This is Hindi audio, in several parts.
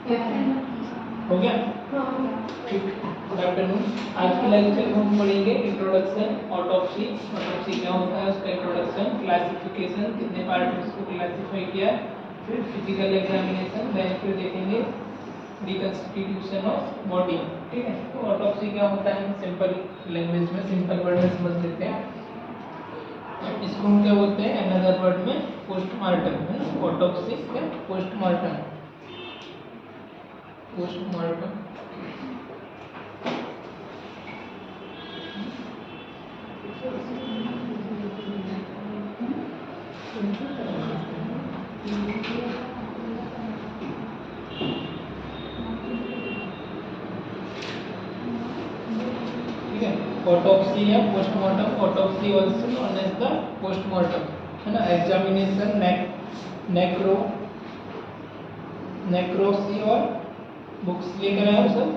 हो गया? ठीक। Good afternoon. आज के लेक्चर में हम पढ़ेंगे इंट्रोडक्शन ऑटोप्सी। ऑटोप्सी क्या होता है, उसका इंट्रोडक्शन, क्लासिफिकेशन, कितने पार्ट में इसको क्लासिफाई किया, फिर फिजिकल एग्जामिनेशन, देन फिर देखेंगे रिकंस्टिट्यूशन ऑफ बॉडी। ठीक है, तो ऑटोप्सी क्या होता है, सिंपल लैंग्वेज में, सिंपल वर्ड में समझ लेते हैं। इसको हम क्या बोलते हैं, अनदर वर्ड में पोस्टमार्टम, है ना। ऑटोप्सी क्या, पोस्टमार्टम, पोस्टमार्टम। ठीक है, ऑटोप्सी या postmortem, autopsy also known as the postmortem, है ना। एग्जामिनेशन, नेक्रो, नेक्रोसी और बुक्स लेकर आए हो सब।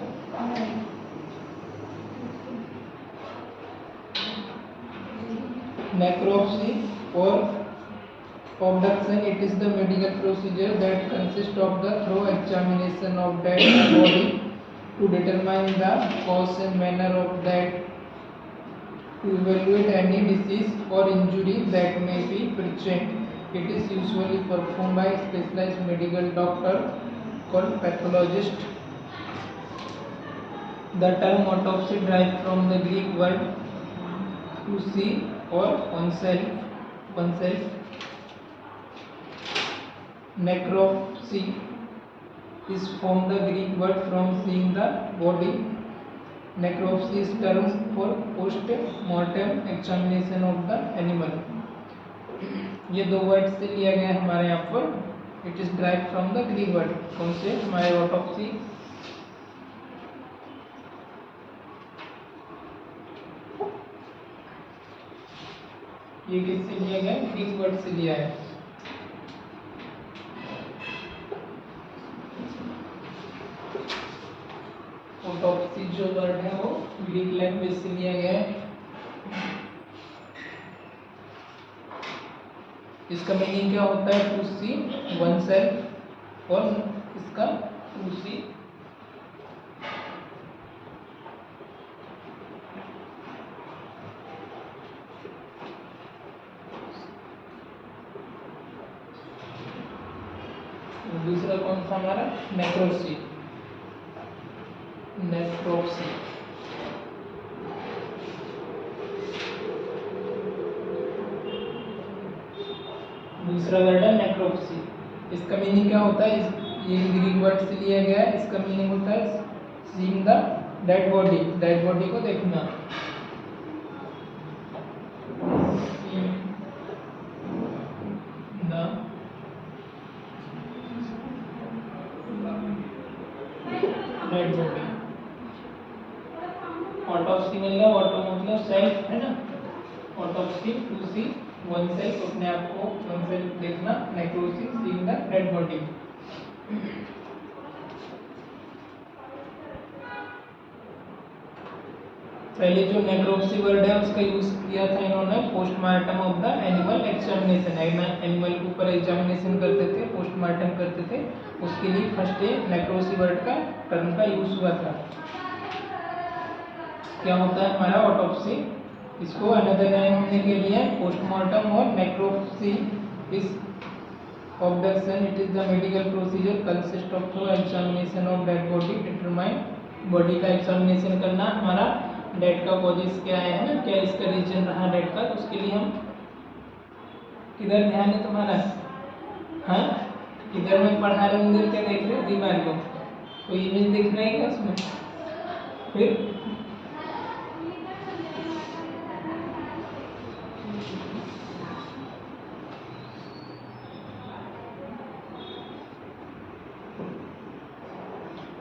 नेक्रोप्सी और obduction, it is the medical procedure that consists of the thorough examination of dead body to determine the cause and manner of death, to evaluate any disease or injury that may be present. It is usually performed by a specialized medical doctor called pathologist. The term autopsy derives from the Greek word to see or oneself. Necropsy is from the Greek word from seeing the body. Necropsy is term for post-mortem examination of the animal. ये दो वर्ड से लिया गया है हमारे यहाँ पर। It is drive from the Greek word, कौन से, हमारे ऑटोप्सी। ये किससे लिया गया, ग्रीक वर्ड से लिया है। ऑटोप्सी जो वर्ड है वो ग्रीक लैंग्वेज से लिया गया है। इसका मीनिंग क्या होता है, टू सी वन सेल्फ, और इसका टू सी दूसरा कौन सा हमारा, नेक्रोसी, नेक्रोसी। दूसरा वर्ड है नेक्रोप्सी। इसका मीनिंग क्या होता है, ये ग्रीक वर्ड से लिया गया है। इसका मीनिंग होता है seeing the dead body, dead body को देखना। डेड बॉडी, ऑटोप्सी मतलब ऑटो मतलब सेल्फ, है ना। Autopsy to see one self, अपने आप को वन सेल्फ देखना। Necropsy seeing the dead body. पहले जो नेक्रोप्सी वर्ड है उसका यूज किया था इन्होंने postmortem of the animal examination. Animal के ऊपर एग्जामिनेशन करते थे, पोस्टमार्टम करते थे, उसके लिए फर्स्ट नेक्रोसी वर्ड का टर्म का यूज हुआ था। क्या होता है हमारा ऑटोप्सी, इसको अनदर नेम हमने के लिया पोस्टमार्टम और necropsy is obduction. It is the medical procedure consist of thorough examination of dead body, determine body का एग्जामिनेशन करना, हमारा डेड का कॉजेस क्या है ना, क्या इसका रीजन रहा डेड का, तो उसके लिए हम, किधर ध्यान है तुम्हारा, हाँ किधर में पढ़ा रहे हो, उधर क्या देख रहे हो, दीवार को कोई इमेज देख रहे हैं क्या उसमें, फिर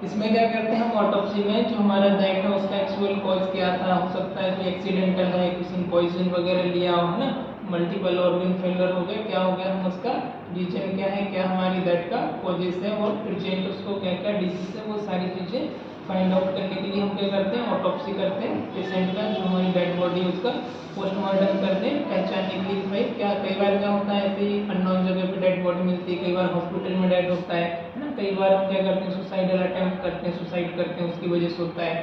इसमें क्या करते हैं हम ऑटोप्सी में, जो हमारा डेथ है उसका एक्चुअल कॉज क्या था, हो सकता है कोई एक्सीडेंटल है, किसी ने पॉइजन वगैरह लिया हो, है ना, मल्टीपल ऑर्गन फेलियर हो गया, क्या हो गया, हम उसका रीजन क्या है, क्या हमारी डेथ का कॉजेस है और प्रेजेंट उसको क्या क्या डिजीज है, वो सारी चीज़ें फाइंड आउट करने के लिए हम क्या करते हैं, ऑटोप्सी करते हैं पेशेंट का, जो हमारी डेड बॉडी है उसका पोस्टमार्टम करते हैं पहचानने के लिए। भाई क्या कई बार क्या होता है, ऐसे ही अननोन जगह पे डेड बॉडी मिलती है, कई बार हॉस्पिटल में डेड होता है ना, कई बार हम क्या करते हैं, सुसाइडल अटेम्प्ट करते हैं, सुसाइड करते हैं, उसकी वजह से होता है,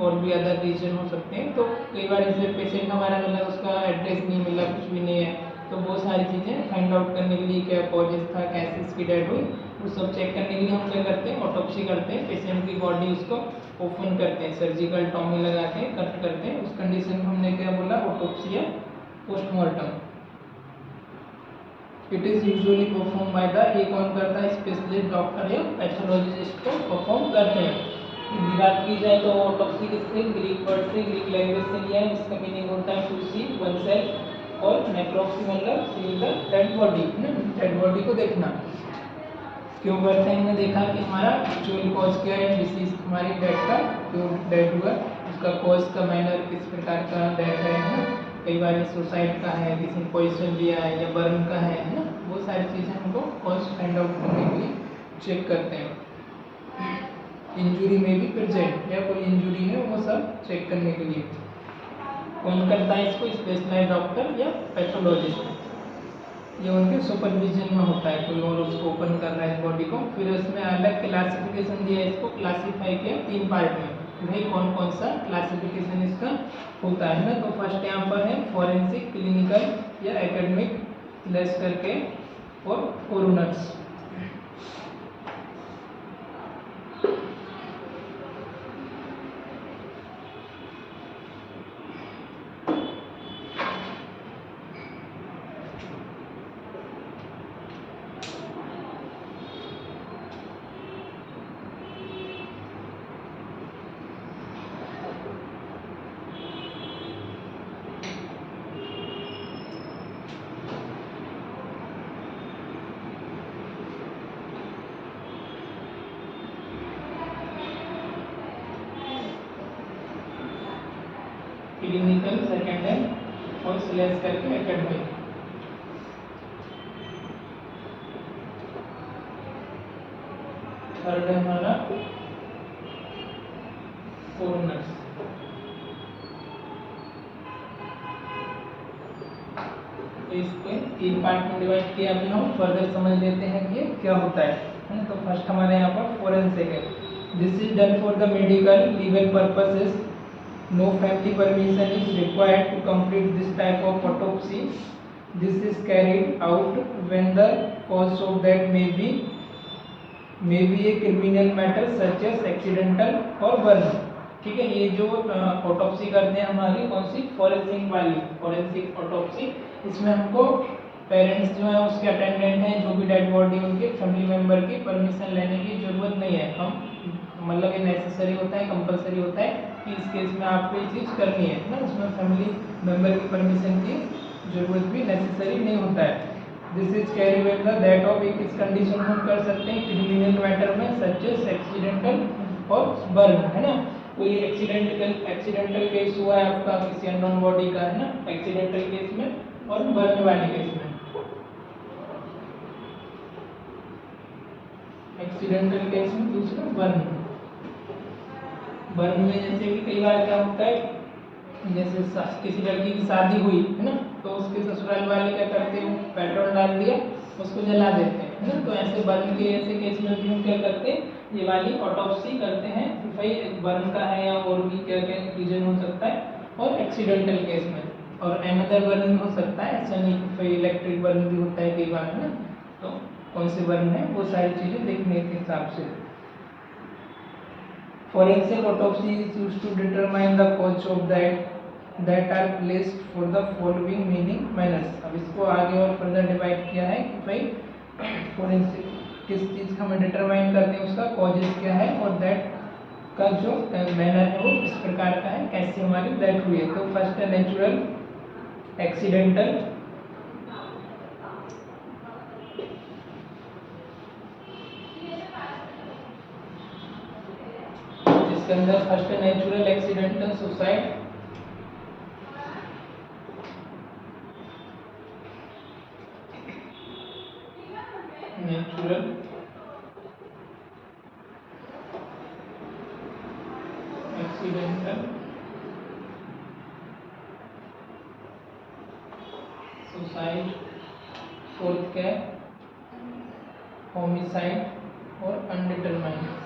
और भी अदर रीजन हो सकते हैं। तो कई बार ऐसे पेशेंट हमारा मतलब उसका एड्रेस नहीं मिला, कुछ भी नहीं है, तो वो सारी चीज़ें फाइंड आउट करने के लिए क्या कॉजेस था, कैसे इसकी डेथ हुई, वो सब चेक करने के लिए हम क्या करते हैं, ऑटोप्सी करते हैं, पेशेंट की बॉडी उसको ओपन करते हैं, सर्जिकल टॉमी लगा के कट करते हैं। उस कंडीशन को हमने क्या बोला, ऑटोप्सी या postmortem. It is usually perform by the, ये कौन करता है, स्पेशलिस्ट डॉक्टर या पैथोलॉजिस्ट को परफॉर्म करते हैं। बात की जाए तो ऑटोप्सी किससे, ग्रीक वर्ड से, ग्रीक लैंग्वेज से लिया है, इसका मीनिंग होता है टू सी वन सेल्फ, और नेक्रोप्सी मतलब seeing the dead body, dead body को देखना। क्यों करते हैं, हमने देखा कि हमारा एक्चुअल कॉज क्या है, डिसीज हमारी डेथ का, क्यों डेथ हुआ, उसका कॉज का मैनर, किस प्रकार का डेथ है ना, कई बार सुसाइड का है, किसी ने पॉइजन लिया है या बर्न का है ना, वो सारी चीज़ें हमको कॉज फाइंड आउट करने के लिए चेक करते हैं। इंजुरी में भी प्रेजेंट या कोई इंजुरी है, वो सब चेक करने के लिए कौन करता है इसको, स्पेशलाइज्ड डॉक्टर या पैथोलॉजिस्ट, ये उनके सुपरविजन में होता है, कोई और उसको ओपन कर रहा है इस बॉडी को। फिर उसमें अलग क्लासिफिकेशन दिया है, इसको क्लासीफाई किया 3 पार्ट में, भाई कौन कौन सा क्लासिफिकेशन इसका होता है ना। तो फर्स्ट यहाँ पर है फॉरेंसिक, क्लिनिकल या एकेडमिक लेस करके, और कोरोनर्स। क्लिनिकल सेकेंड है, और स्लेस करके एकेडमिक। थर्ड है हमारा कोरोनर्स। तो इसके 3 पार्ट में डिवाइड किया, अभी हम फर्दर समझ लेते हैं कि ये क्या होता है। तो फर्स्ट हमारे यहाँ पर फोरेंसिक है, this is done for the medical legal purposes, no family permission is required to complete this type of autopsy. This is carried out when the cause of death may be a criminal matter such as accidental or burn। ठीक है, ये जो ऑटोप्सी करते हैं हमारी कौन सी, फॉरेंसिक वाली, फॉरेंसिक ऑटोप्सी, इसमें हमको पेरेंट्स जो है उसके अटेंडेंट हैं, जो भी डेड बॉडी उनके फैमिली मेम्बर की परमिशन लेने की जरूरत नहीं है। हम मतलब ये नेसेसरी होता है, कंपलसरी होता है कि इस केस में आपको ये चीज़ करनी है ना, उसमें फैमिली मेम्बर की परमिशन की जरूरत भी नेसेसरी नहीं होता है। This is carry with the that of, एक इस कंडीशन हम कर सकते हैं क्रिमिनल मैटर में, सच एज एक्सीडेंटल और बर्न, है ना। कोई एक्सीडेंटल केस हुआ है आपका किसी अननोन बॉडी का, है ना, एक्सीडेंटल केस में, और बर्न वाले केस में। एक्सीडेंटल केस में, दूसरा बर्न। बर्न में जैसे कि कई बार क्या होता है, जैसे किसी लड़की की शादी हुई है ना, तो उसके ससुराल वाले क्या करते हैं, पेट्रोल डाल दिया, उसको जला देते हैं, है ना। तो ऐसे बर्न के ऐसे केस में भी हम क्या करते हैं, ये वाली ऑटोप्सी करते हैं कि भाई बर्न का है या और भी क्या क्या रीजन हो सकता है, और एक्सीडेंटल केस में, और अनदर बर्न भी हो सकता है, ऐसा नहीं कि भाई इलेक्ट्रिक बर्न भी होता है कई बार, है ना। तो कौन से बर्न है, वो सारी चीज़ें देखने के हिसाब से। Forensic autopsy is used to determine the cause of death that are placed for the following meaning manners। अब इसको आगे और फर्दर डिवाइड किया है कि भाई फोरेंसिक किस चीज़ का हमें डिटरमाइन करते हैं, उसका कॉजेज क्या है, और दैट का जो मैनर है वो किस प्रकार का है, कैसे हमारी डेथ हुई है। तो फर्स्ट है नेचुरल, एक्सीडेंटल, जिसके अंदर फर्स्ट है natural, accidental, suicide, accidental, suicide, fourth क्या है, होमिसाइड और undetermined.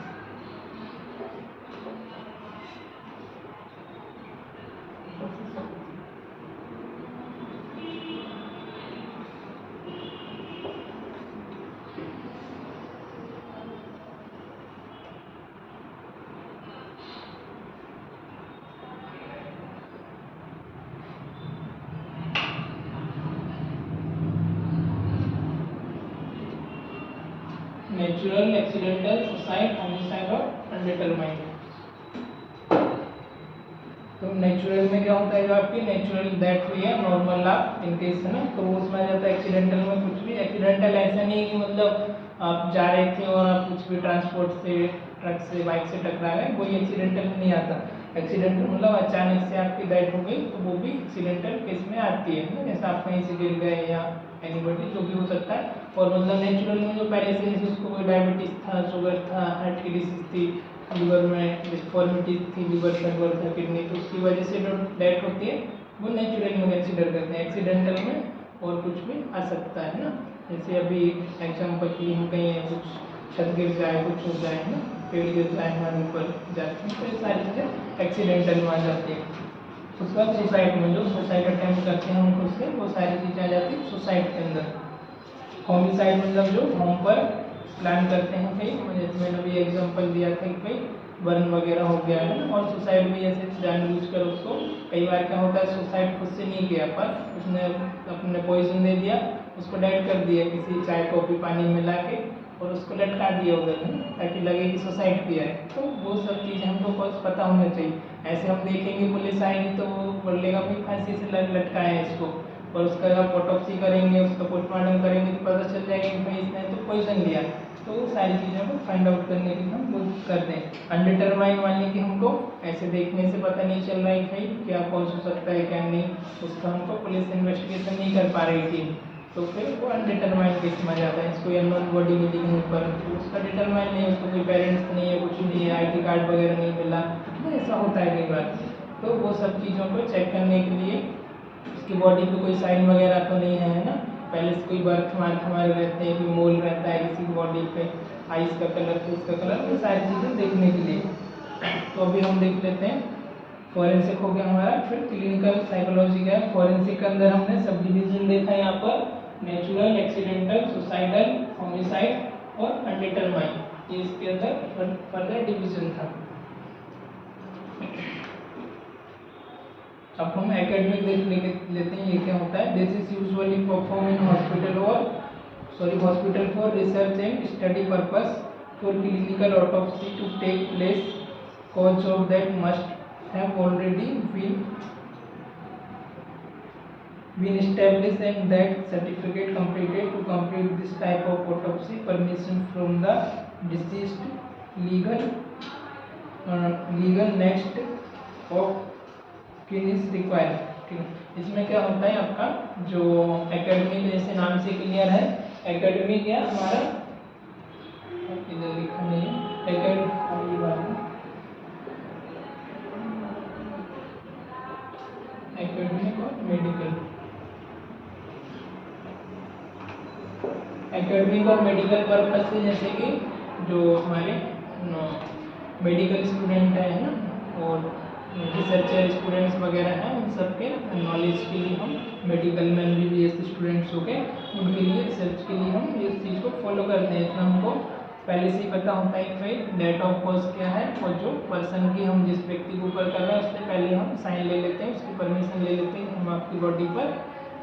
Natural, accidental, suicide, homicide और अनडिटरमाइंड। तो नेचुरल में क्या होता है, जो आपकी नेचुरल डेथ हुई है, नॉर्मल लाभ इनकेस है ना, तो वो उसमें आ जाता है। एक्सीडेंटल में कुछ भी, एक्सीडेंटल ऐसा नहीं है कि मतलब आप जा रहे थे और आप कुछ भी ट्रांसपोर्ट से, ट्रक से, बाइक से टकरा गए, कोई एक्सीडेंटल में नहीं आता। एक्सीडेंटल मतलब अचानक से आपकी डेथ हो गई, तो वो भी एक्सीडेंटल केस में आती है ना, जैसे आप कहीं से गिर गए या एनीबॉडी, जो भी हो सकता है। और मतलब नेचुरल में जो पहले से जैसे उसको कोई डायबिटीज था, शुगर था, हार्ट की डिसीज थी, लीवर में डिफॉर्मिटीज थी, लीवर सर्वर किडनी, तो उसकी वजह से जो डेथ होती है वो नेचुरल में कंसिडर करते हैं। एक्सीडेंटल में और कुछ भी आ सकता है ना, जैसे अभी एग्जाम्पल के लिए हम कहीं कुछ छत गिर जाए, कुछ हो जाए ना, पेड़ गिर जाए, हमारे ऊपर जाते हैं, तो ये सारी चीज़ें एक्सीडेंटल में आ जाती है। उसके बाद सुसाइड में, जो सुसाइड अटैम्प्ट करते हैं हम खुद से, वो सारी चीज़ें आ जाती है सुसाइड के अंदर। होमिसाइड मतलब जो होम पर प्लान करते हैं कहीं, जैसे मैंने अभी एग्जांपल दिया था कि भाई बर्न वगैरह हो गया है ना। और सुसाइड भी ऐसे जानबूझकर, उसको कई बार क्या होता है, सुसाइड खुद से नहीं किया, पर उसने अपने पॉइजन दे दिया, उसको डेड कर दिया किसी चाय कॉफ़ी पानी में मिला के, और उसको लटका दिया उधर है ना, ताकि लगे कि सुसाइड किया है। तो वो सब चीज़ें हमको बस पता होना चाहिए। ऐसे हम देखेंगे पुलिस आएगी तो वो बोलेगा भाई फांसी से लटकाया है इसको, और उसका जब ऑटोप्सी करेंगे, उसका पोस्टमार्टम करेंगे, तो पता चल जाएगा कि भाई इसने तो पॉइजन लिया। तो वो सारी चीज़ों को फाइंड आउट करने के लिए हम वो करते हैं। अनडिटरमाइंड वाले की हमको ऐसे देखने से पता नहीं चल रहा है भाई क्या कौन हो सकता है क्या नहीं, उसका हमको पुलिस इन्वेस्टिगेशन नहीं कर पा रही थी, तो फिर वो अनडिटरमाइंड केस में जाता है। इसको अननोन बॉडी मिली कहीं पर, तो उसका डिटरमाइंड नहीं है, उसको कोई पेरेंट्स नहीं है, कुछ नहीं है, ID कार्ड वगैरह नहीं मिला, तो ऐसा होता है कई बार। तो वो सब चीज़ों को चेक करने के लिए उसकी बॉडी पे कोई साइन वगैरह तो नहीं है ना, पहले से कोई बर्थ मार्क हमारे रहते हैं, कोई मोल रहता है किसी की बॉडी पे, आइस का कलर, फेस का कलर, वो सारी चीज़ें देखने के लिए। तो अभी हम देख लेते हैं, फॉरेंसिक हो गया हमारा, फिर क्लिनिकल साइकोलॉजी का। फॉरेंसिक के अंदर हमने सब डिवीजन देखा है यहाँ पर, नेचुरल, एक्सीडेंटल, सुसाइडल, होमिसाइड और अनडिटरमाइंड, ये इसके अंदर फर्दर डिवीजन था। अब हम एकेडमिक देख लेते हैं, ये क्या होता है। This is usually perform in hospital for research and study purpose, for clinical autopsy to take place, cause of that must have already been established and that certificate completed. To complete this type of autopsy, permission from the deceased legal next of kin is required। ठीक है, इसमें क्या होता है आपका जो एकेडमिक, जैसे नाम से क्लियर है, एकेडमिक या हमारा इधर लिखा नहीं है, एकेडमिक और मेडिकल, एकेडमिक और मेडिकल पर्पस से, जैसे कि जो हमारे मेडिकल स्टूडेंट है ना, और रिसर्चर स्टूडेंट्स वगैरह हैं, उन सब के नॉलेज के लिए हम मेडिकल में MBBS स्टूडेंट्स हो गए, उनके लिए रिसर्च के लिए हम इस चीज़ को फॉलो करते हैं। इसमें हमको पहले से ही पता होता है कि भाई डेट ऑफ कॉज क्या है, और जो पर्सन की हम जिस व्यक्ति के ऊपर कर रहे हैं उससे पहले हम साइन ले लेते हैं, उसकी परमिशन ले लेते हैं, हम आपकी बॉडी पर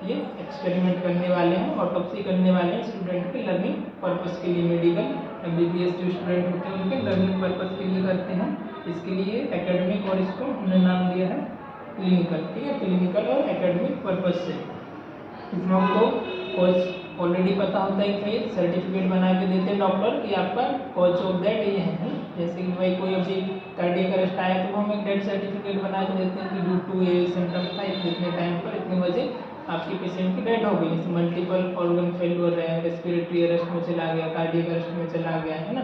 ये एक्सपेरिमेंट करने वाले हैं, ऑटोप्सी करने वाले हैं स्टूडेंट के लर्निंग पर्पस के लिए। मेडिकल MBBS जो स्टूडेंट होते हैं उनके लर्निंग पर्पस के लिए करते हैं, इसके लिए एकेडमिक, और इसको हमने नाम दिया है क्लिनिकल। ठीक है, क्लिनिकल और एकेडमिक पर्पस से इसमें हमको कॉज ऑलरेडी पता होता है कि सर्टिफिकेट बना के देते हैं डॉक्टर कि आपका कॉज ऑफ डेथ ये है। जैसे कि भाई कोई अभी कार्डियक अरेस्ट आया तो हम एक डेथ सर्टिफिकेट बना के देते हैं कि ड्यू टू ये सिम्टम था, इतने टाइम पर इतने बजे आपकी पेशेंट की डेथ हो गई। मल्टीपल ऑर्गन फेल्यूर है, रेस्पिरेटरी अरेस्ट में चला गया, कार्डियक अरेस्ट में चला गया, है ना,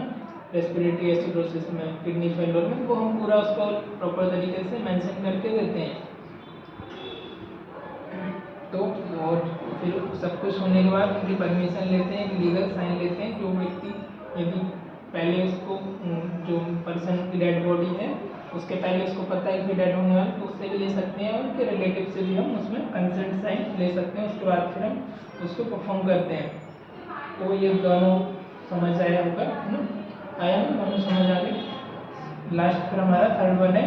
रेस्पिरेटरी एसिडोसिस में, किडनी फेलियर में, वो हम पूरा उसको प्रॉपर तरीके से मेंशन करके देते हैं। तो और फिर सब कुछ होने के बाद उनकी परमिशन लेते हैं, लीगल साइन लेते हैं। जो व्यक्ति यदि पहले उसको जो पर्सन की डेड बॉडी है उसके पहले उसको पता है कि डेड होने वाला, तो उससे भी ले सकते हैं और उनके रिलेटिव से भी हम उसमें कंसेंट साइन ले सकते हैं। उसके बाद फिर हम उसको परफॉर्म करते हैं। तो ये दोनों समझ आया होगा, है ना? आया ना, दोनों समझ आ गए। लास्ट फिर हमारा थर्ड वन है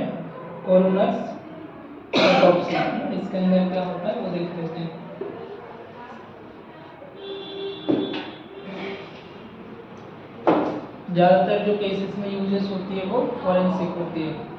कोरोनर्स ऑटोप्सी। इसके अंदर क्या होता है वो देख लेते हैं। ज़्यादातर जो केसेस में यूजेस होती है वो फॉरेंसिक होती है।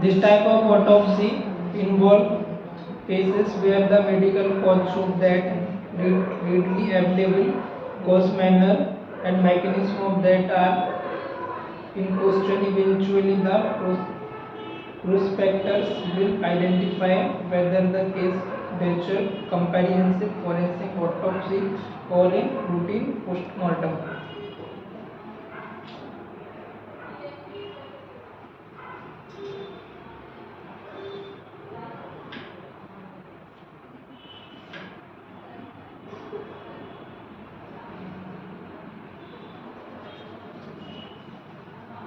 This type of autopsy involve cases where the medical cause shows that readily available cause, manner, and mechanism of that are in question. Eventually, the prospectors will identify whether the case deserves comprehensive forensic autopsy or a routine postmortem.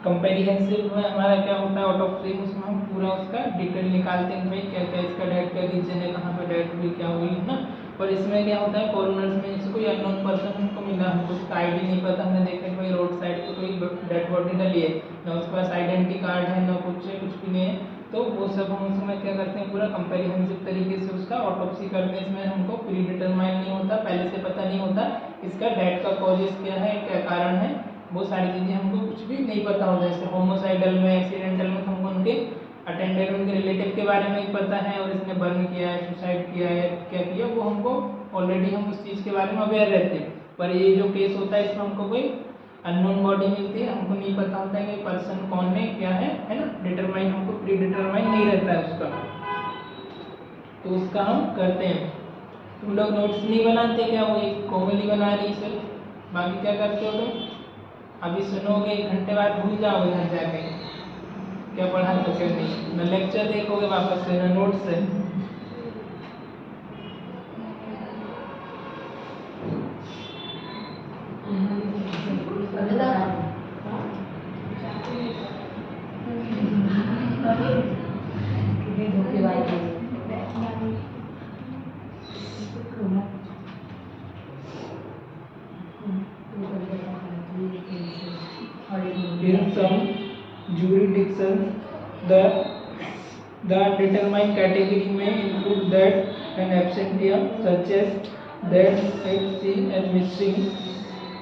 कंपेरिहेंसिव में हमारा क्या होता है ऑटोप्सी, उसमें हम पूरा उसका डिटेल निकालते हैं भाई क्या क्या इसका डेथ का रीजन है, कहाँ पे डेथ हुई, क्या हुई, है ना। और इसमें क्या होता है कोरोनर्स में जैसे कोई अननोन पर्सन हमको मिला, हमको उसका आईडी नहीं पता, हमने देखा कि भाई रोड साइड पे कोई डेड बॉडी डली है, ना उसके पास आइडेंटिटी कार्ड है, ना कुछ है, कुछ भी नहीं है, तो वो सब हम उसमें क्या करते हैं पूरा कंपेरिहेंसिव तरीके से उसका ऑटोप्सी करते हैं। इसमें हमको प्री डिटरमाइन नहीं होता, पहले से पता नहीं होता इसका डेथ का कॉजेस क्या है, क्या कारण है, वो सारी चीज़ें हमको कुछ भी नहीं पता होता। जैसे होमोसाइडल में, एक्सीडेंटल में हमको उनके अटेंडेंट, उनके रिलेटिव के बारे में ही पता है, और इसने बर्न किया है, सुसाइड किया है, क्या किया, वो हमको ऑलरेडी हम उस चीज़ के बारे में अवेयर रहते हैं। पर ये जो केस होता है इसमें हमको कोई अननोन बॉडी मिलती है, हमको नहीं पता होता है कि पर्सन कौन है, क्या है ना, डिटरमाइन हमको प्री डिटरमाइन नहीं रहता है उसका, तो उसका हम करते हैं। तुम लोग नोट्स नहीं बनाते क्या? वो एक कॉमनली बना रही सिर्फ, बाकी क्या करते हो तुम? अभी सुनोगे, 1 घंटे बाद भूल जाओगे घर जाके क्या पढ़ा तो क्या नहीं, न लेक्चर देखोगे वापस से, न नोट्स से। In some jurisdictions, the undetermined category may include that an absenteeism, such as death at sea and missing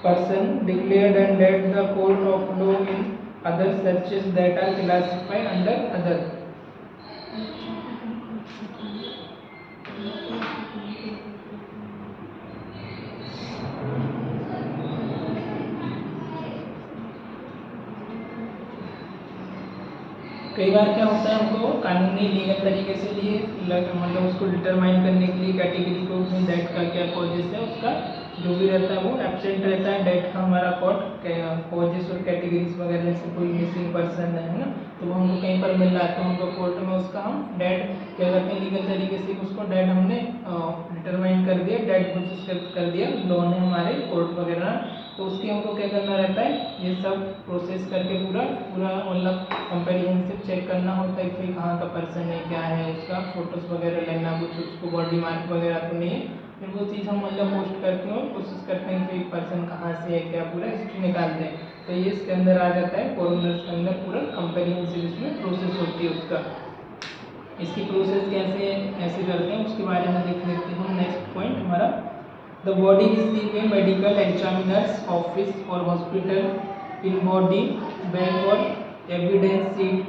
person declared, and that the court of law in others such as that are classified under other. कई बार क्या होता है हमको कानूनी लीगल तरीके से लिए मतलब उसको डिटरमाइन करने के लिए कैटेगरी को उसमें डेट का क्या कॉजेस है, उसका जो भी रहता है वो एब्सेंट रहता है डेट का हमारा कॉजेस और कैटेगरीज वगैरह, जैसे कोई मिसिंग पर्सन है ना, तो वो हमको कहीं पर मिल रहा है तो हमको कोर्ट में उसका हम डेट क्या करते हैं लीगल तरीके से उसको डेट हमने डिटरमाइन कर दिया, डेट घोषित कर दिया लॉ ने हमारे कोर्ट वगैरह, तो उसकी हमको क्या करना रहता है ये सब प्रोसेस करके पूरा मतलब कंपेरिहेंसिव चेक करना होता है कि कहाँ का पर्सन है, क्या है, उसका फोटोज वगैरह लेना, कुछ उसको बॉडी मार्क वगैरह तो नहीं है, फिर वो चीज़ हम मतलब पोस्ट करते हैं और कोशिश करते हैं कि पर्सन कहाँ से है, क्या पूरा हिस्ट्री निकालते हैं। तो ये इसके अंदर आ जाता है कोरोनर्स के अंदर पूरा कंपेरिहेंसिव इसमें प्रोसेस होती है उसका। इसकी प्रोसेस कैसे ऐसे करते हैं उसके बारे में देख लेते हैं। नेक्स्ट पॉइंट हमारा The body receive a medical examiner's office or hospital in body bag or evidence sheet.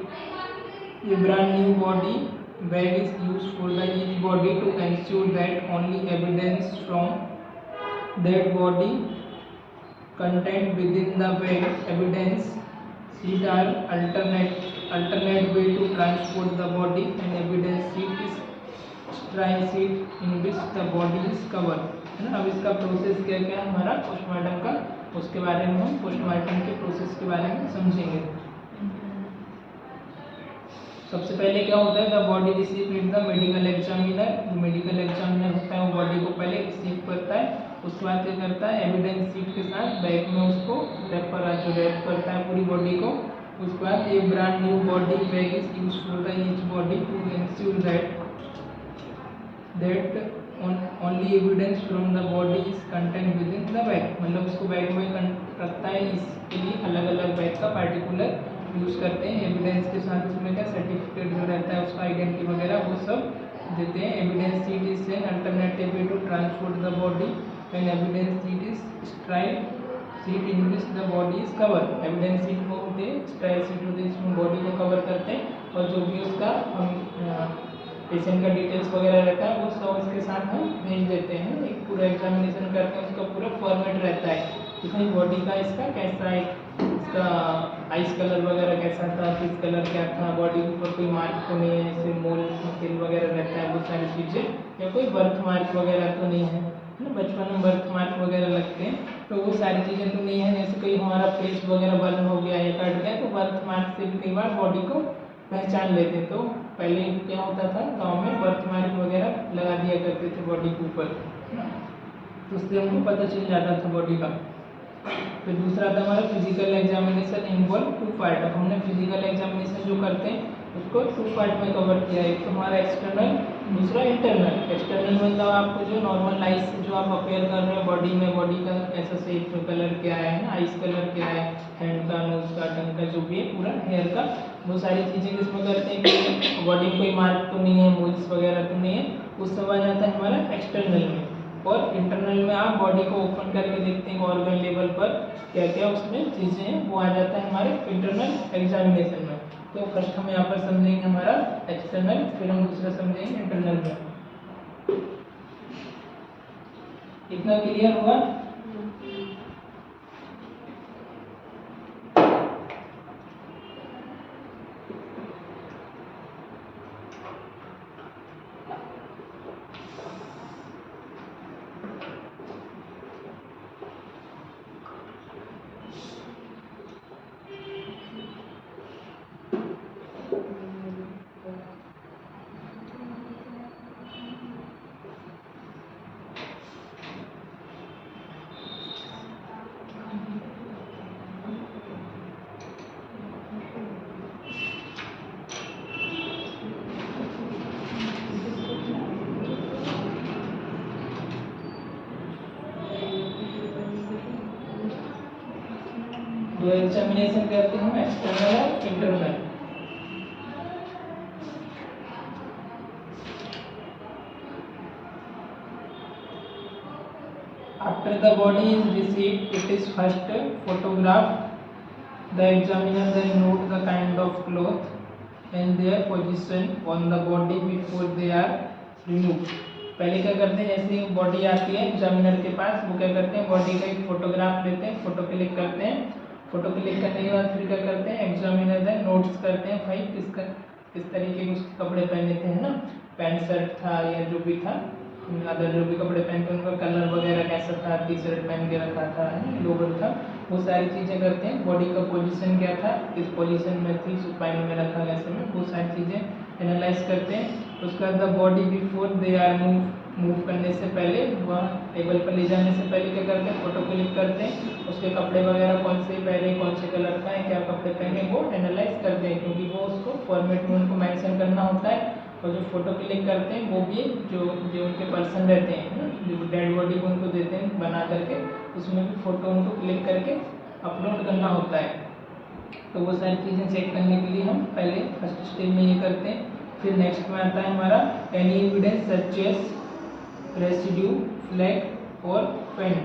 A brand new body bag is used for the each body to ensure that only evidence from that body contained within the bag evidence seat are alternate way to transport the body, and evidence seat is try seat in which the body is cover, है ना। अब इसका प्रोसेस क्या क्या है हमारा पोस्टमार्टम का, उसके बारे में हम पोस्टमार्टम के प्रोसेस के बारे में समझेंगे। सबसे पहले क्या होता है, the body receive with the medical examiner. जो मेडिकल एग्जामिनर होता है वो बॉडी को पहले रिसीव करता है, उसके बाद क्या करता है, एविडेंस सीट के साथ बैक में उसको रैप करता है पूरी बॉडी को। उसके बाद a brand new body bag is use for the each body to ensure that only evidence from the body is content within the bag. मतलब उसको बैग में रखता है, इसके लिए अलग अलग बैग का पार्टिकुलर यूज़ करते हैं। एविडेंस के साथ उसमें क्या सर्टिफिकेट जो रहता है उसका आइडेंटिटी वगैरह वो सब देते हैं। Evidence sheet is an alternative way to transport the body and evidence sheet is stride sheet in which the body is cover. Evidence sheet को होते हैं, स्ट्राइड सीट होती है जिसमें बॉडी को कवर करते हैं, और जो भी उसका पेशेंट का डिटेल्स वगैरह रहता है वो सब इसके साथ हम भेज देते हैं। एक पूरा एग्जामिनेशन करते हैं, उसका पूरा फॉर्मेट रहता है कि भाई बॉडी का इसका कैसा है, इसका आइस कलर वगैरह कैसा था, किस कलर क्या था, बॉडी के ऊपर कोई मार्क तो नहीं है, जैसे मोल तिल वगैरह रहता है वो सारी चीज़ें, या कोई बर्थ मार्क वगैरह तो नहीं है ना। बचपन में बर्थ मार्क वगैरह लगते हैं तो वो सारी चीज़ें तो नहीं है। जैसे कोई हमारा फेस वगैरह बर्न हो गया या कट गया तो बर्थ मार्क से भी कई बार बॉडी को पहचान लेते। तो पहले क्या होता था, गांव में बर्थ मार्क वगैरह लगा दिया करते थे बॉडी के ऊपर, तो उससे हमको पता चल जाता था बॉडी का। फिर दूसरा था हमारा फिजिकल एग्जामिनेशन इन्वॉल्व 2 पार्ट। अब हमने फिजिकल एग्जामिनेशन जो करते हैं उसको 2 पार्ट में कवर किया है। एक तो हमारा एक्सटर्नल, दूसरा इंटरनल। एक्सटर्नल मतलब आपको जो नॉर्मल आइज से जो आप अपेयर कर रहे हैं बॉडी में, बॉडी का कैसा शेप, कलर क्या है ना, आइज कलर क्या है, हैंड का, नोज का, टंग का, जो भी है पूरा हेयर का, वो सारी चीज़ें किसमें करते हैं कि बॉडी में कोई मार्क तो नहीं है, मोल्स वगैरह तो नहीं है, उस सब आ जाता है हमारा एक्सटर्नल में। और इंटरनल में आप बॉडी को ओपन करके देखते हैं ऑर्गन लेवल पर क्या क्या उसमें चीज़ें हैं, वो आ जाता है हमारे इंटरनल एग्जामिनेशन में। तो फर्स्ट हम यहाँ पर समझेंगे हमारा एक्सटर्नल, फिर हम दूसरा समझेंगे इंटरनल में। इतना क्लियर हुआ? तो एग्जामिनेशन करते हैं हम एक्सटर्नल और internal. After the body is received, it is first photographed. The examiner then note the kind of cloth and their position on the body before they are removed. पहले क्या करते हैं, जैसे बॉडी आती है एग्जामिनर के पास, वो क्या करते हैं बॉडी का एक फोटोग्राफ लेते हैं, फोटो क्लिक करते हैं। फोटो क्लिक करने के बाद फिर क्या करते हैं, एग्जामिनर देन नोट्स करते हैं भाई किस तरीके के उसके कपड़े पहने थे, है ना, पैंट शर्ट था या जो भी था, अदर जो भी कपड़े पहन के उनका कलर वगैरह कैसा था, टी शर्ट पहन के रखा था, लोअर था, वो सारी चीज़ें करते हैं। बॉडी का पोजीशन क्या था, किस पोजीशन में थी, सुपाइन में रखा कैसे में, वो सारी चीज़ें एनालाइज करते हैं। उसके बाद the body before they are move करने से पहले, वह टेबल पर ले जाने से पहले क्या करते हैं, फोटो क्लिक करते हैं, उसके कपड़े वगैरह कौन से पहने, कौन से कलर का है, क्या कपड़े पहने, वो एनालाइज करते हैं, क्योंकि वो उसको फॉर्मेट में उनको मेंशन करना होता है। और जो फोटो क्लिक करते हैं वो भी जो उनके पर्सन रहते हैं ना, जो डेड बॉडी को उनको देते हैं बना करके, उसमें भी फोटो उनको क्लिक करके अपलोड करना होता है। तो वो सारी चीज़ें चेक करने के लिए हम पहले फर्स्ट स्टेज में ये करते हैं। फिर नेक्स्ट में आता है हमारा any evidence such as residue, flag और पेंट।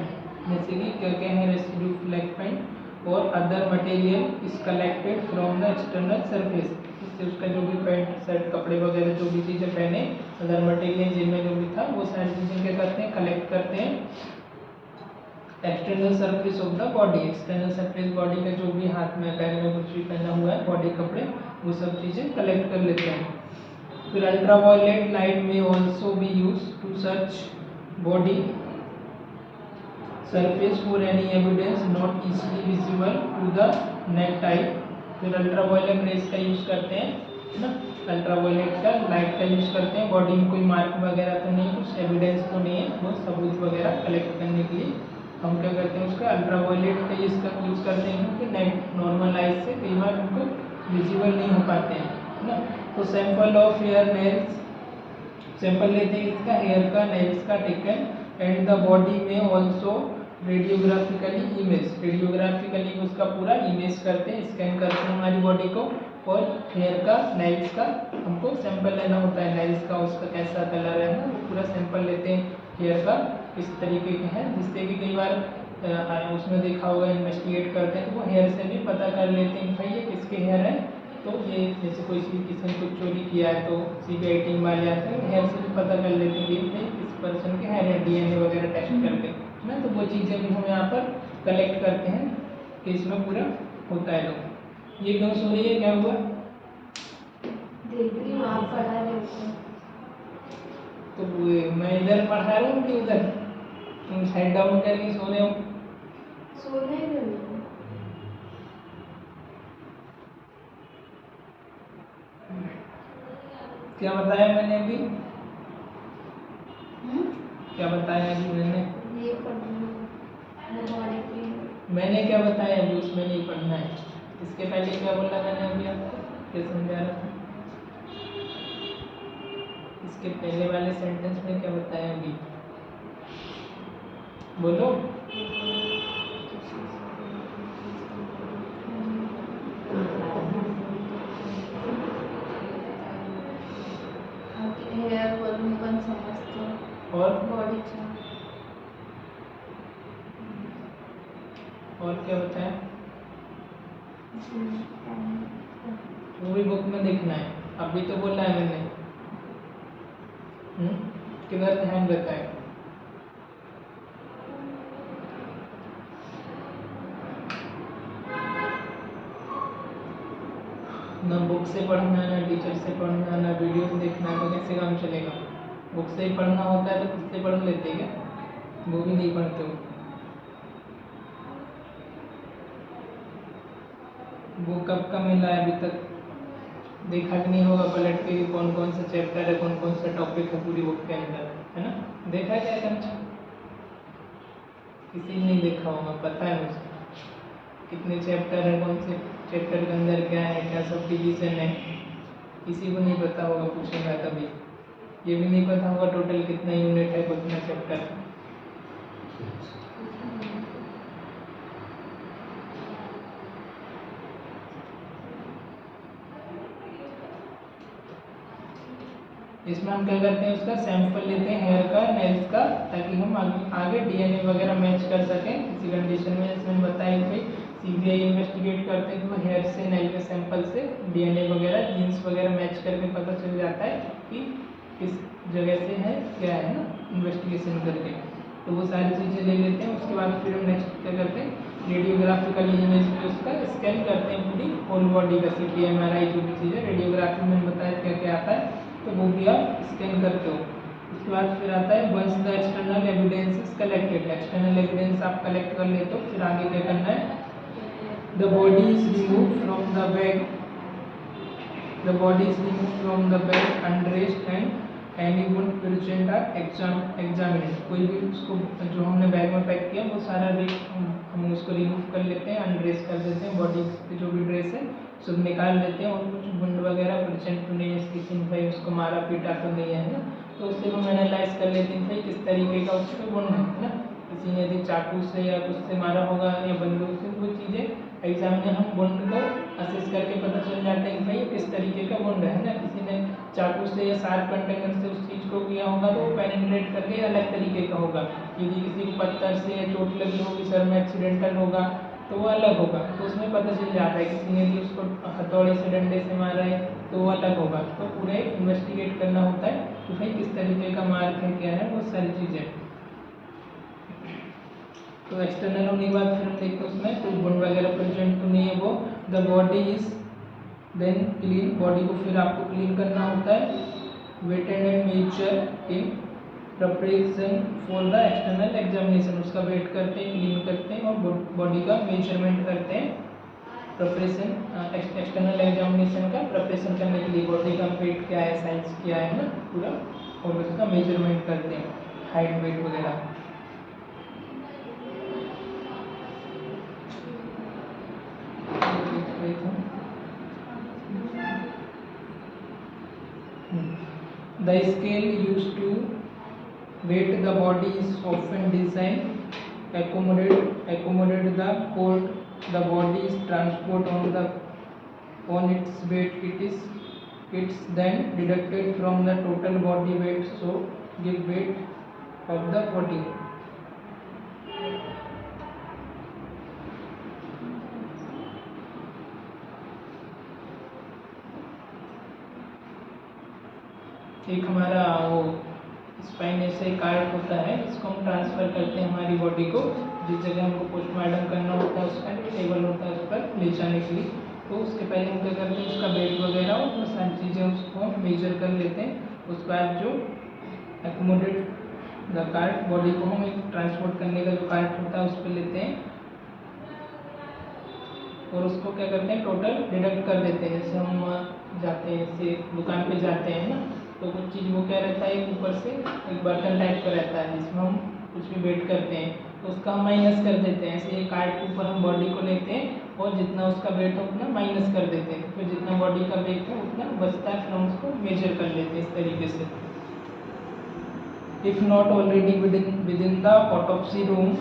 जैसे कि क्या क्या है रेसिड्यू, फ्लैग, पेंट और other material is collected from the external surface. इससे उसका जो भी पेंट शर्ट कपड़े वगैरह जो भी चीज़ें पहने, अदर मटेरियल जिनमें जो भी था वो सारी चीज़ें क्या करते हैं, कलेक्ट करते हैं। External surface of the body, external surface body का जो भी हाथ में पैर में कुछ भी पहना हुआ है बॉडी कपड़े, वो सब चीज़ें कलेक्ट कर लेते हैं। फिर अल्ट्रावायलेट लाइट में also be use to search body surface for any evidence not easily visible to the naked eye. फिर अल्ट्रावायलेट रेस का यूज़ करते हैं, है ना, अल्ट्रावायलेट का लाइट का यूज़ करते हैं, बॉडी में कोई मार्क वगैरह तो नहीं, कुछ एविडेंस तो नहीं है, वो सबूत वगैरह कलेक्ट करने के लिए हम क्या करते हैं, उसका अल्ट्रावायलेट का यूज़ करते हैं कि नेट नॉर्मल लाइट से कई बार उनको विजिबल नहीं हो पाते हैं, है ना। तो sample of hair nails, sample लेते हैं इसका हेयर का, नेल्स का टेकन, एंड द बॉडी में ऑल्सो रेडियोग्राफिकली इमेज, रेडियोग्राफिकली उसका पूरा इमेज करते हैं, स्कैन करते हैं हमारी बॉडी को। और हेयर का, नेल्स का हमको सैंपल लेना होता है, नेल्स का उसका कैसा कलर है ना, वो पूरा सैंपल लेते हैं हेयर का, किस तरीके के हैं, जिससे कि कई बार उसमें देखा होगा इन्वेस्टिगेट करते हैं तो वो हेयर से भी पता कर लेते हैं भाई ये किसके हेयर है। तो ये जैसे कोई किसी ने कुछ चोरी किया है तो सीबीआई टीम वाले आते हैं, हेयर से भी पता कर लेते हैं कि भाई किस पर्सन के हेयर है, डीएनए वगैरह टेस्ट करके, है ना। तो वो चीज़ें भी हम यहाँ पर कलेक्ट करते हैं कि इसमें पूरा होता है। लोग ये क्यों सो रही है, क्या हुआ? देख रही हूँ आप पढ़ा रहे हो तो मैं इधर पढ़ा रहा हूँ कि उधर? तुम साइड डाउन करके सो रहे हो। सोने में क्या बताया मैंने अभी? क्या बताया अभी मैंने? ये पढ़ना बॉडी पे मैंने क्या बताया अभी, उसमें नहीं पढ़ना है। इसके पहले क्या बोला मैंने अभी आपको, क्या समझा रहा था? इसके पहले वाले सेंटेंस में क्या बताया अभी, बोलो। हेयर वॉल्यूम पण समजतं और बॉडीच्या और क्या बताया? वो भी बुक में देखना है, अभी तो बोला है मैंने। किधर ध्यान रहता है? ना बुक से पढ़ना, ना टीचर से पढ़ना, ना वीडियो से देखना, तो कैसे काम चलेगा? बुक से ही पढ़ना होता है तो खुद से पढ़ लेते क्या? वो भी नहीं पढ़ते हो। वो कब का मिला है अभी तक? देखा भी नहीं होगा पलट के कौन कौन सा चैप्टर है, कौन कौन सा टॉपिक है पूरी बुक के अंदर, है ना। देखा क्या कंचा? किसी ने नहीं देखा होगा, पता है मुझे कितने चैप्टर है, कौन से चैप्टर के अंदर क्या है, क्या सब डिवीजन है, किसी को नहीं पता होगा, पूछेगा तभी। ये भी नहीं पता होगा टोटल कितना यूनिट है, कितना चैप्टर है। इसमें हम क्या करते हैं, उसका सैंपल लेते हैं हेयर का, नेल्स का, ताकि हम आगे डीएनए वगैरह मैच कर सकें किसी कंडीशन में। जैसे मैंने बताया कि सीबीआई इन्वेस्टिगेट करते हैं तो हेयर से, नेल के सैंपल से डीएनए वगैरह, जीन्स वगैरह मैच करके पता चल जाता है कि किस जगह से है, क्या है ना, इन्वेस्टिगेशन करके। तो वो सारी चीज़ें ले लेते हैं। उसके बाद फिर हम नेक्स्ट क्या करते हैं, रेडियोग्राफिकल इमेज पे उसका स्कैन करते हैं पूरी होल बॉडी का, सीटी, एमआरआई जो भी चीज़ है, रेडियोग्राफी में बताया क्या क्या आता है, तो वो भी आप स्कैन करते हो। उसके बाद फिर आता है once the external evidence is collected, external evidence आप कलेक्ट कर लेते हो, फिर आगे क्या करना है, the body is remove from the bag, the body is remove from the bag undressed and any wound present are examined. कोई भी उसको जो हमने बैग में पैक किया वो सारा हम उसको रिमूव कर लेते हैं, अनड्रेस कर देते हैं, बॉडी पे जो भी ड्रेस है सब निकाल देते हैं, और कुछ वुंड वगैरह प्रेजेंट तो नहीं है, स्टिचिंग भाई उसको मारा पीटा तो नहीं है ना, तो उससे हम एनालाइज कर लेते हैं भाई किस तरीके का उस पर वुंड है ना, किसी ने यदि चाकू से या कुछ से मारा होगा या बंदूक से, वो चीज़ें एग्जाम में हम वुंड को असेस करके पता चल जाता है कि भाई किस तरीके का वुंड है ना। किसी ने चाकू से या शार्प कंटेनर से उस चीज़ को किया होगा तो वो पेनिट्रेट करके अलग तरीके का होगा, यदि किसी को पत्थर से या चोट लगी होगी, सर में एक्सीडेंटल होगा तो वो अलग होगा, तो उसमें पता चल जाता है। किसी ने यदि उसको हथौड़े से, डंडे से मारा है तो वो अलग होगा। तो पूरे इन्वेस्टिगेट करना होता है कि भाई किस तरीके का मार्क है, क्या है, वो सारी चीज़ें। तो एक्सटर्नल होने के बाद फिर हम देखते हैं उसमें कोई वुंड वगैरह प्रेजेंट तो नहीं है वो। The body is then clean, body को फिर आपको क्लीन करना होता है। Weighted and measure in preparation for the external examination, उसका वेट करते हैं, क्लीन करते हैं और बॉडी का मेजरमेंट करते हैं। प्रिपरेशन एक्सटर्नल एग्जामिनेशन का प्रिपरेशन करने के लिए बॉडी का वेट क्या है, साइज क्या है ना पूरा, और उसका मेजरमेंट करते हैं, हाइट वेट वगैरह। The scale used to weight the body is often designed accommodate the port the body is transport on its weight. It's then deducted from the total body weight, so give weight of the body. एक हमारा वो स्पाइन ऐसे कार्ड होता है, इसको हम ट्रांसफ़र करते हैं हमारी बॉडी को, जिस जगह हमको पोस्टमार्टम करना होता है उसका टेबल होता है उस पर ले जाने के लिए। तो उसके पहले हम क्या करते हैं, उसका वेट वगैरह और वो सारी चीज़ें उसको हम मेजर कर लेते हैं। उसके बाद जो एकोमोडेट द कार्ड, बॉडी को हम एक ट्रांसपोर्ट करने का जो कार्ड होता है उस पर लेते हैं और उसको क्या करते हैं, टोटल डिडक्ट कर देते हैं। जैसे हम जाते हैं, जैसे दुकान पे जाते हैं ना, तो कुछ चीज़ वो क्या रहता है, ऊपर से एक बर्तन टाइप का रहता है जिसमें हम कुछ भी वेट करते हैं, तो उसका हम माइनस कर देते हैं। ऐसे एक कार्ड के ऊपर हम बॉडी को लेते हैं और जितना उसका वेट है उतना माइनस कर देते हैं, तो फिर जितना बॉडी का वेट है उतना बचता है, फिर हम उसको मेजर कर लेते हैं इस तरीके से। If not already within the autopsy room,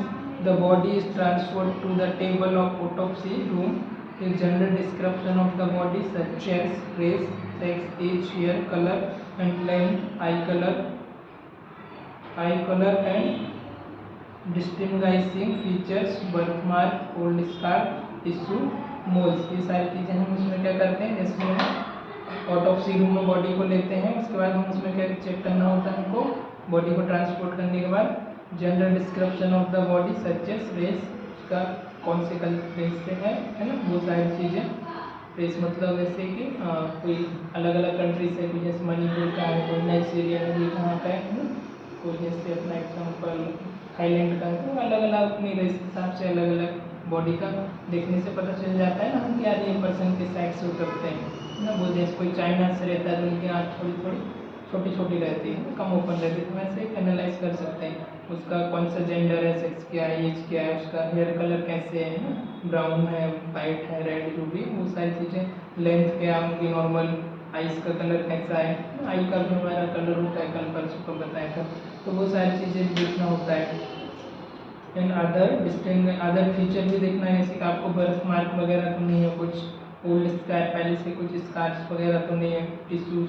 the body is transferred to the table of autopsy room. A general description of the body such as race, sex, age, hair color and length, eye color and distinguishing features, birthmark, cold scar, tissue, moles, ये सारी चीज़ें हम उसमें क्या करते हैं, जैसे हम ऑटोप्सी रूम में बॉडी को लेते हैं, उसके बाद हम उसमें क्या चेक करना होता है हमको, बॉडी को ट्रांसपोर्ट करने के बाद general description of the body such as race, उसका कौन से रेस से है ना, वो सारी चीज़ें। रेस मतलब जैसे कि कोई अलग अलग कंट्री से, कोई जैसे मणिपुर का है, कोई नाइजीरिया में भी कहाँ का है ना, कोई जैसे अपना एग्जाम्पल थाईलैंड का है, तो अलग अलग अपनी रेस के हिसाब से अलग अलग बॉडी का देखने से पता चल जाता है ना हम क्या ये पर्सन के साइड से करते हैं ना। वो जैसे कोई चाइना से रहता है तो उनकी आँख थोड़ी थोड़ी छोटी छोटी रहती है, कम ओपन रहती है, तो वैसे एनालाइज कर सकते हैं उसका कौन सा जेंडर है, सेक्स क्या है, एज क्या है, उसका हेयर कलर कैसे है ना, ब्राउन है, वाइट है, रेड, जो भी वो सारी चीज़ें, लेंथ क्या है उनकी, नॉर्मल आइज़ का कलर कैसा है, आई का भी हमारा कलर होता है, कल परसों को बताया था, तो वो सारी चीज़ें देखना होता है। एंड अदर फीचर भी देखना है, जैसे कि आपको बर्थ मार्क वगैरह तो नहीं है, कुछ ओल्ड स्कार पहले से कुछ स्कार्स वगैरह तो नहीं है, टिश्यूज,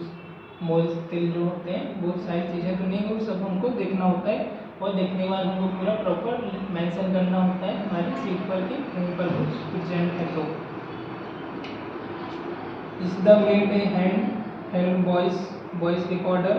मोल्स, तिल जो होते हैं वो सारी चीज़ें तो नहीं है, वो सब हमको देखना होता है। और देखने के बाद हमको पूरा प्रॉपर मेंशन करना होता है हमारी सीट पर कि कहीं पर कुछ प्रेजेंट है तो। Is the made a hand voice recorder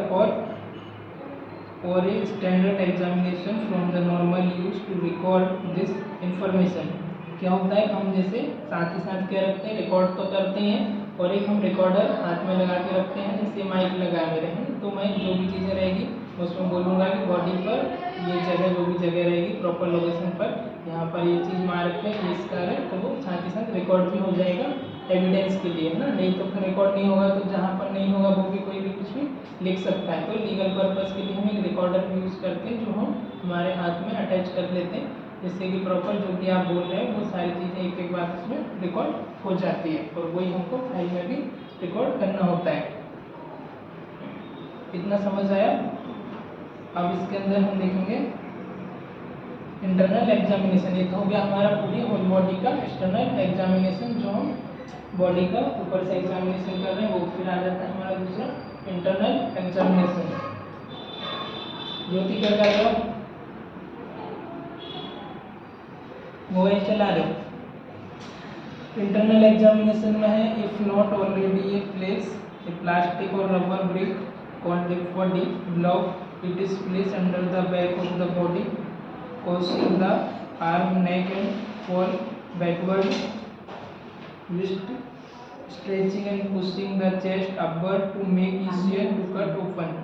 और a standard examination from the normal use to record this information. क्या होता है, हम जैसे साथ ही साथ क्या रखते हैं, रिकॉर्ड तो करते हैं और एक हम रिकॉर्डर हाथ में लगा के रखते हैं, जैसे माइक लगा मेरे हैं, तो मैं जो भी चीज़ें रहेगी उसमें बोलूँगा कि बॉडी पर ये जगह, जो भी जगह रहेगी प्रॉपर लोकेशन पर, यहाँ पर ये चीज़ मार रखें, ये इसका है, तो वो साथ ही साथ रिकॉर्ड भी हो जाएगा एविडेंस के लिए, है ना। नहीं तो फिर रिकॉर्ड नहीं होगा तो जहाँ पर नहीं होगा वो भी कोई भी कुछ भी लिख सकता है, तो लीगल पर्पज़ के लिए हम एक रिकॉर्डर भी यूज़ करते हैं जो हम हमारे हाथ में अटैच कर लेते हैं, जिससे कि प्रॉपर जो भी आप बोल रहे हैं वो सारी चीज़ें एक एक बार उसमें रिकॉर्ड हो जाती है और वही हमको फाइल में भी रिकॉर्ड करना होता है। इतना समझ आया। अब इसके अंदर हम देखेंगे इंटरनल एग्जामिनेशन। ये तो हो गया हमारा पूरी होल बॉडी का एक्सटर्नल एग्जामिनेशन, जो हम बॉडी का ऊपर से एग्जामिनेशन कर रहे हैं, वो फिर आ जाता है हमारा दूसरा इंटरनल एग्जामिनेशन। ज्योति क्या कर रहे हो, मोबाइल चला रहे हो। इंटरनल एग्जामिनेशन में है, if not already a place a plastic और rubber brick called a body block, it is place under the back of the body causing the arm, neck and fall backward, wrist stretching and pushing the chest upward to make easier to cut open.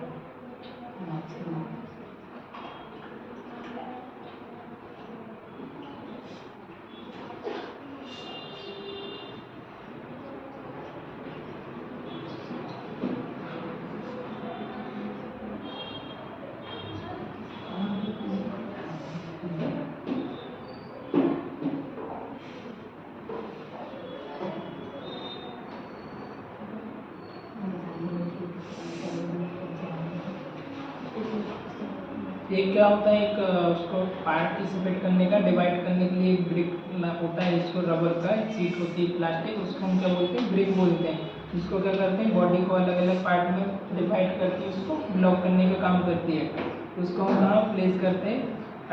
ये क्या होता है, एक उसको पार्टिसिपेट करने का, डिवाइड करने के लिए एक ब्रिक होता है, इसको रबर का सीट होती है प्लास्टिक, उसको हम क्या बोलते हैं, ब्रिक बोलते हैं। इसको क्या करते हैं, बॉडी को अलग अलग पार्ट में डिवाइड करके उसको ब्लॉक करने का काम करती है। उसको हम कहाँ प्लेस करते हैं,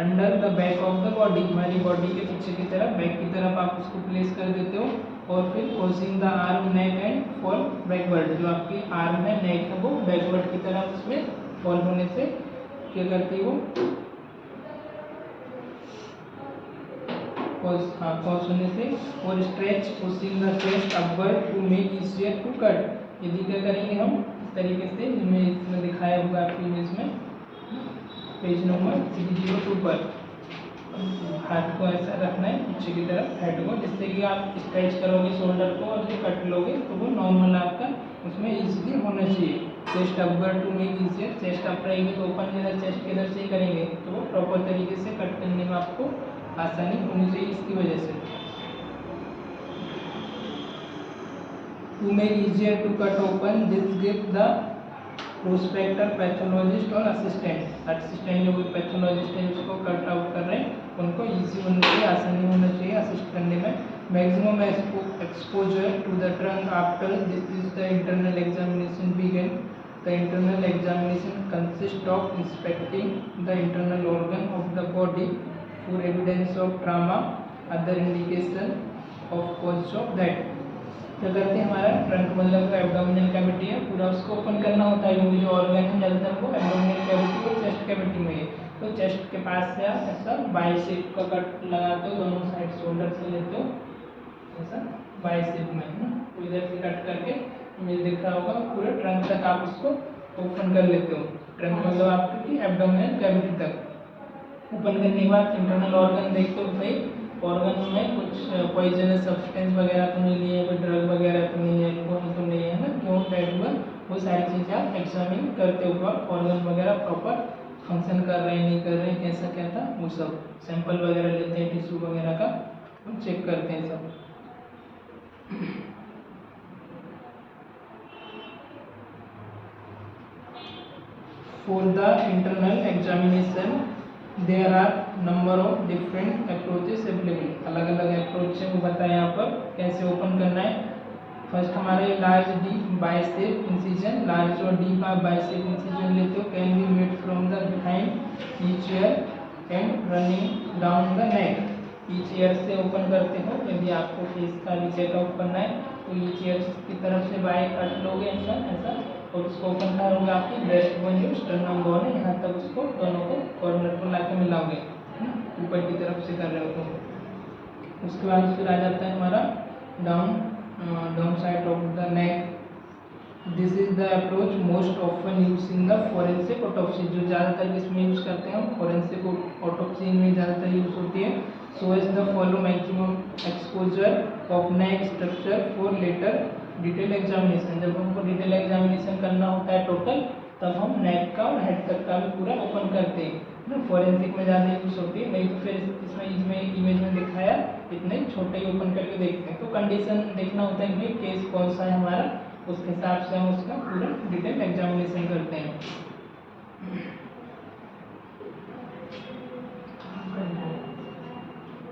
under the back of the body, हमारी बॉडी के पीछे की तरफ, बैक की तरफ आप उसको प्लेस कर देते हो, और फिर crossing the arm, neck and fall backward, जो आपकी आर्म है, नेक है, वो बैकवर्ड की तरफ उसमें फॉल होने से क्या करती है, वो पॉज होने से, और stretch pushing the chest upward to make easier to cut. यदि क्या करेंगे हम इस तरीके से, इमेज में दिखाया होगा आपकी इमेज में, पेज नंबर 302 पर हाथ को ऐसा रखना है पीछे की तरफ, हेड को, जिससे कि आप स्ट्रेच करोगे शोल्डर को और जो कट लोगे तो वो नॉर्मल आपका उसमें इजीली होना चाहिए। Chest upward to make easier, chest up रहेगी तो ओपन इधर चेस्ट के इधर से ही करेंगे तो वो प्रॉपर तरीके से कट करने में आपको आसानी होनी चाहिए, इसकी वजह से। To make easier to cut open, this give the prospector, pathologist और असिस्टेंट जो भी पैथोलॉजिस्ट है उसको कट आउट कर रहे हैं उनको इजी होना चाहिए, आसानी होना चाहिए असिस्ट करने में। Maximum exposure to the trunk after this is the internal examination begin. The internal examination consist of inspecting the internal organ of the body for evidence of trauma, other indication of cause of that. क्या करते हैं, हमारा ट्रंक मतलब एब्डोमिनल कैविटी है, पूरा उसको ओपन करना होता है, क्योंकि जो ऑर्गन है ज़्यादातर वो एब्डोमिनल कैविटी और चेस्ट कैविटी में है। तो चेस्ट के पास से आप ऐसा बाइसेप का कट लगाते हो, दोनों साइड शोल्डर से लेते हो ऐसा बाइसेप में, है ना। तो इधर से कट करके इमेज दिख रहा होगा, पूरे ट्रंक तक आप उसको ओपन कर लेते हो। ट्रंक मतलब आपकी एब्डोमिनल कैविटी तक ओपन करने के बाद इंटरनल ऑर्गन देखते हो, भाई ऑर्गन में कुछ पॉइजनस सब्सटेंस वगैरह तो नहीं लिए, कोई ड्रग वगैरह तो नहीं है, कौन तो नहीं है ना, क्यों डेड हुआ, वो सारी चीज़ें आप एग्जामिन करते हो, ऑर्गन वगैरह प्रॉपर फंक्शन कर रहे हैं नहीं कर रहे हैं, कैसा क्या था, वो सब सैंपल वगैरह लेते हैं टिश्यू वगैरह का, वो चेक करते हैं सब। For the internal examination there are number of different approaches available, अलग अलग अप्रोच है वो बताया यहाँ पर कैसे ओपन करना है। फर्स्ट हमारे large deep bicep incision, large और डीप आप बाइसेप इंसिजन लेते हो, can be made from the behind each year and running down the neck. Each year से ओपन करते हो, यदि आपको फेस का भी चेकअप करना है तो ईच ईयर की तरफ से बाय कट लोगे ऐसा ऐसा, और उसको ओपन करोगे आपकी ब्रेस्ट बोन जो स्टर्नम बोन है यहाँ तक, उसको दोनों को कॉर्नर को लाके मिलाओगे, ऊपर की तरफ से कर रहे हो तो। उसके बाद फिर आ जाता है हमारा down side of the neck. This is the approach most often use in the forensic autopsy, जो ज़्यादातर इसमें यूज़ करते हैं हम फॉरेंसिक ऑटोप्सी में ज़्यादातर यूज होती है। So as the follow maximum exposure of neck structure for later detail examination, जब हमको डिटेल एग्जामिनेशन करना होता है टोटल, तब हम नेक का और हेड तक का भी पूरा ओपन करते हैं ना, फॉरेंसिक में ज़्यादा यूज होती है, नहीं तो फिर इसमें इमेज में दिखाया इतने छोटे ही ओपन करके देखते हैं। तो कंडीशन देखना होता है कि केस कौन सा है हमारा, उसके हिसाब से हम उसका पूरा डिटेल एग्जामिनेशन करते हैं।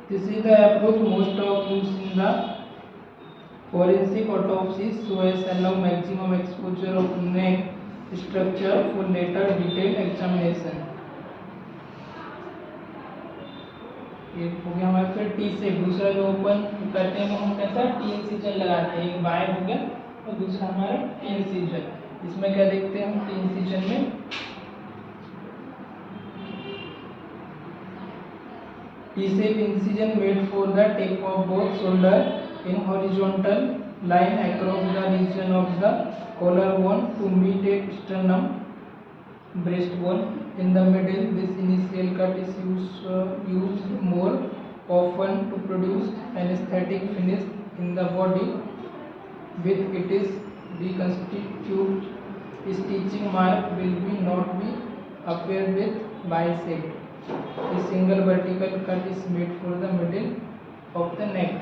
This is the approach most of use in the forensic autopsies so as allow maximum exposure of neck structure for later detailed examination। ये हो गया हमारे फिर टी से दूसरा जो ओपन करते हैं वो हम कैसा टी इंसिजन लगाते हैं, एक बाय हो गया और दूसरा हमारा टी इंसिजन। इसमें क्या देखते हैं हम टी इंसिजन में, T-shape incision made for the tip of both shoulder in horizontal line across the region of the collarbone to meet at sternum breastbone. In the middle, this initial cut is used more often to produce an aesthetic finish in the body. With it is reconstitute stitching mark will be not be appear with bicep. A single vertical cut is made for the middle of the neck.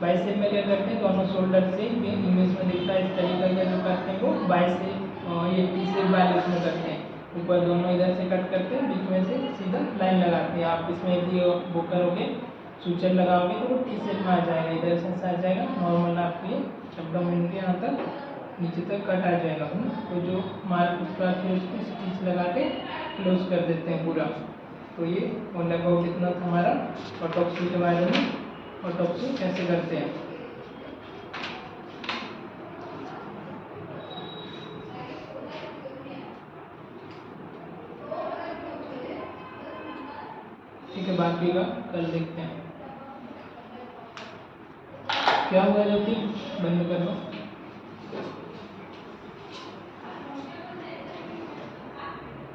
Bicep में क्या करते हैं, दोनों शोल्डर से ये इमेज में दिखता है इस तरीके का जो करते हैं वो बाइसेप ये टी शेप वाले उसमें करते हैं, ऊपर दोनों इधर से कट करते हैं, बीच में से सीधा लाइन लगाते हैं। आप इसमें यदि वो करोगे सूचर लगाओगे तो वो टी शेप में आ जाएगा, इधर से आ जाएगा नॉर्मल आपको ये एब्डोमेन के यहाँ तक नीचे तक कट आ जाएगा। तो जो मार्क उसका फिर उसको स्टिच लगा के क्लोज कर देते हैं पूरा। तो ये लगभग इतना था हमारा ऑटोप्सी के बारे में, ऑटोप्सी कैसे करते हैं। ठीक है, बाकी का कल देखते हैं। क्या हुआ ज्योति, बंद कर दो।